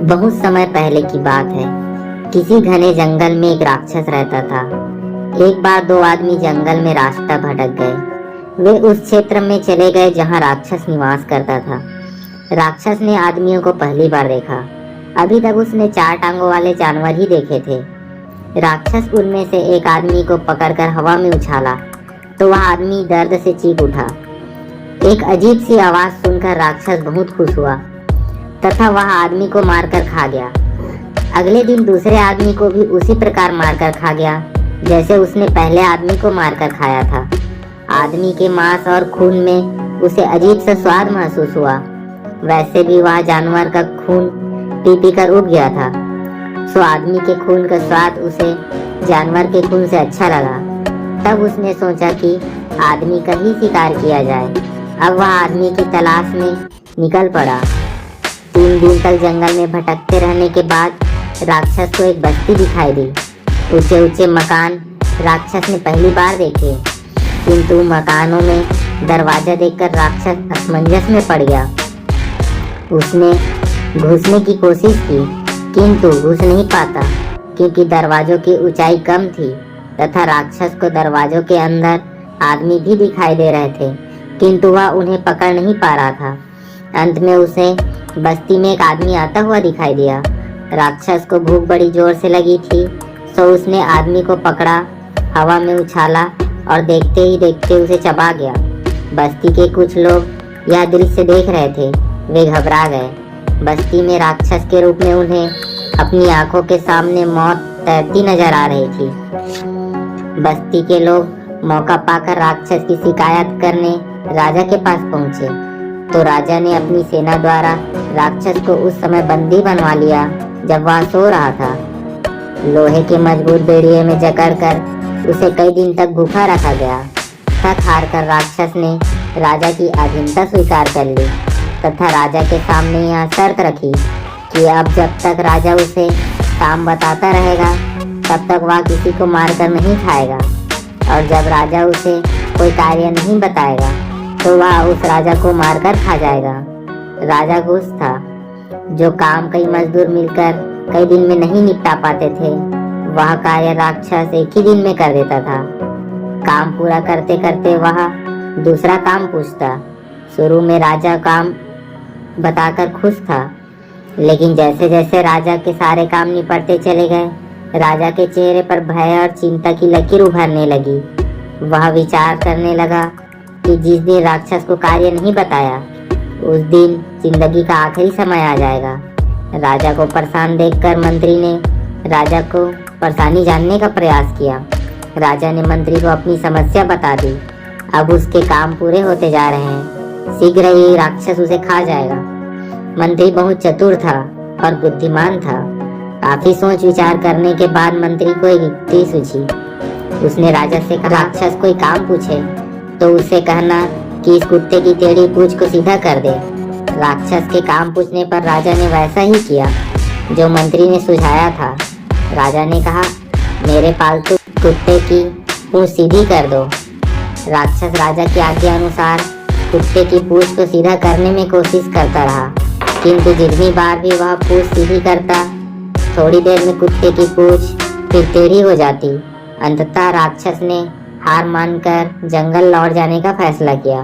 बहुत समय पहले की बात है। किसी घने जंगल में एक राक्षस रहता था। एक बार दो आदमी जंगल में रास्ता भटक गए। वे उस क्षेत्र में चले गए जहां राक्षस निवास करता था। राक्षस ने आदमियों को पहली बार देखा। अभी तक उसने चार टांगों वाले जानवर ही देखे थे। राक्षस उनमें से एक आदमी को पकड़कर हवा में उछाला तो वह आदमी दर्द से चीख उठा। एक अजीब सी आवाज सुनकर राक्षस बहुत खुश हुआ तथा वह आदमी को मारकर खा गया। अगले दिन दूसरे आदमी को भी उसी प्रकार मारकर खा गया जैसे उसने पहले आदमी को मारकर खाया था। आदमी के मांस और खून में उसे अजीब सा स्वाद महसूस हुआ। वैसे भी वह जानवर का खून पी पी कर उब गया था, सो आदमी के खून का स्वाद उसे जानवर के खून से अच्छा लगा। तब उसने सोचा कि आदमी का ही शिकार किया जाए। अब वह आदमी की तलाश में निकल पड़ा। 3 दिन तक जंगल में भटकते रहने के बाद राक्षस को एक बस्ती दिखाई दी। ऊंचे ऊंचे मकान राक्षस ने पहली बार देखे, किंतु मकानों में दरवाजा देखकर राक्षस असमंजस में पड़ गया। उसने घुसने की कोशिश की किंतु घुस नहीं पाता क्योंकि दरवाजों की ऊंचाई कम थी तथा राक्षस को दरवाजों के अंदर आदमी भी दिखाई दे रहे थे, किंतु वह उन्हें पकड़ नहीं पा रहा था। अंत में उसे बस्ती में एक आदमी आता हुआ दिखाई दिया। राक्षस को भूख बड़ी जोर से लगी थी, सो उसने आदमी को पकड़ा, हवा में उछाला और देखते ही देखते उसे चबा गया। बस्ती के कुछ लोग यह दृश्य देख रहे थे। वे घबरा गए। बस्ती में राक्षस के रूप में उन्हें अपनी आंखों के सामने मौत तैरती नजर आ रही थी। बस्ती के लोग मौका पाकर राक्षस की शिकायत करने राजा के पास पहुंचे तो राजा ने अपनी सेना द्वारा राक्षस को उस समय बंदी बनवा लिया जब वह सो रहा था। लोहे के मजबूत बेड़िए में जकड़ कर उसे कई दिन तक भूखा रखा गया। थक हार कर राक्षस ने राजा की अधीनता स्वीकार कर ली तथा राजा के सामने यह शर्त रखी कि अब जब तक राजा उसे काम बताता रहेगा तब तक वह किसी को मारकर नहीं खाएगा, और जब राजा उसे कोई कार्य नहीं बताएगा तो वह उस राजा को मारकर खा जाएगा। राजा खुश था। जो काम कई मजदूर मिलकर कई दिन में नहीं निपटा पाते थे, वह कार्य राक्षस एक ही दिन में कर देता था। काम पूरा करते करते वह दूसरा काम पूछता। शुरू में राजा काम बताकर खुश था, लेकिन जैसे जैसे राजा के सारे काम निपटते चले गए, राजा के चेहरे पर भय और चिंता की लकीर उभरने लगी। वह विचार करने लगा कि जिस दिन राक्षस को कार्य नहीं बताया उस दिन जिंदगी का आखिरी समय आ जाएगा। राजा को परेशान देखकर मंत्री ने राजा को परेशानी जानने का प्रयास किया। राजा ने मंत्री को अपनी समस्या बता दी। अब उसके काम पूरे होते जा रहे हैं, शीघ्र ही राक्षस उसे खा जाएगा। मंत्री बहुत चतुर था और बुद्धिमान था। काफी सोच विचार करने के बाद मंत्री को एक युक्ति सूझी। उसने राजा से कहा, राक्षस कोई काम पूछे तो उसे कहना कि इस कुत्ते की टेढ़ी पूंछ को सीधा कर दे। राक्षस के काम पूछने पर राजा ने वैसा ही किया जो मंत्री ने सुझाया था। राजा ने कहा, मेरे पालतू कुत्ते की पूंछ सीधी कर दो। राक्षस राजा की आज्ञा अनुसार कुत्ते की पूंछ को सीधा करने में कोशिश करता रहा, किंतु जितनी बार भी वह पूंछ सीधी करता, थोड़ी देर में कुत्ते की पूंछ फिर टेढ़ी हो जाती। अंततः राक्षस ने हार मानकर जंगल लौट जाने का फैसला किया।